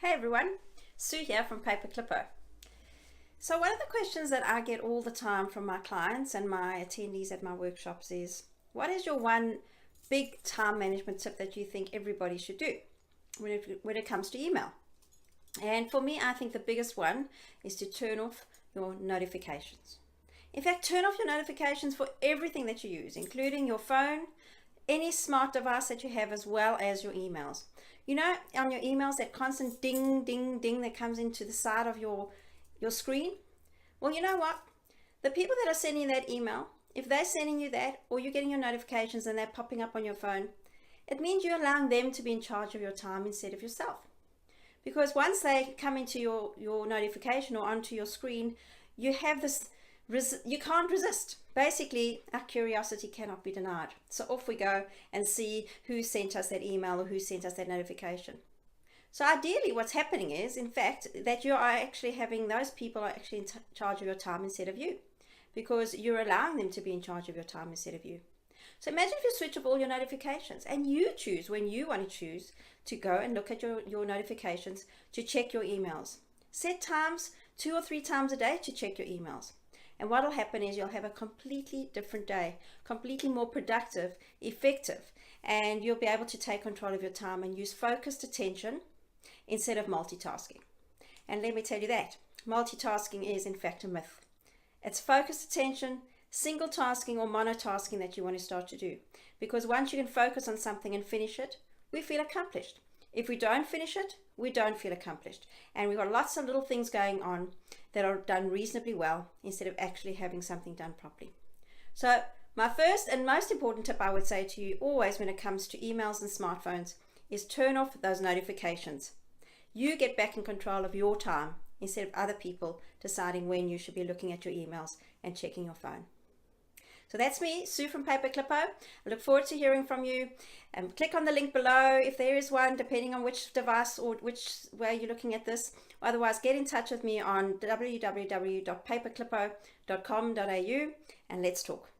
Hey everyone, Sue here from Paper Clipper. So one of the questions that I get all the time from my clients and my attendees at my workshops is, what is your one big time management tip that you think everybody should do when it comes to email? And for me, I think the biggest one is to turn off your notifications. In fact, turn off your notifications for everything that you use, including your phone, any smart device that you have, as well as your emails. You know, on your emails, that constant ding, ding, ding that comes into the side of your screen. Well, you know what? The people that are sending that email, if they're sending you that, or you're getting your notifications and they're popping up on your phone, it means you're allowing them to be in charge of your time instead of yourself. Because once they come into your notification or onto your screen, you have this, you can't resist. Basically, our curiosity cannot be denied. So off we go and see who sent us that email or who sent us that notification. So ideally what's happening is, in fact, that you are actually having those people are actually in charge of your time instead of you, because you're allowing them to be in charge of your time instead of you. So imagine if you switch off all your notifications and you choose when you want to choose to go and look at your notifications, to check your emails. Set times 2 or 3 times a day to check your emails. And what will happen is you'll have a completely different day, completely more productive, effective, and you'll be able to take control of your time and use focused attention instead of multitasking. And let me tell you that multitasking is in fact a myth. It's focused attention, single tasking or monotasking that you want to start to do. Because once you can focus on something and finish it, we feel accomplished. If we don't finish it, we don't feel accomplished. And we've got lots of little things going on that are done reasonably well instead of actually having something done properly. So my first and most important tip I would say to you always when it comes to emails and smartphones is turn off those notifications. You get back in control of your time instead of other people deciding when you should be looking at your emails and checking your phone. So that's me, Sue from Paper Clipper. I look forward to hearing from you. Click on the link below if there is one, depending on which device or which way you're looking at this. Otherwise, get in touch with me on www.paperclipper.com.au and let's talk.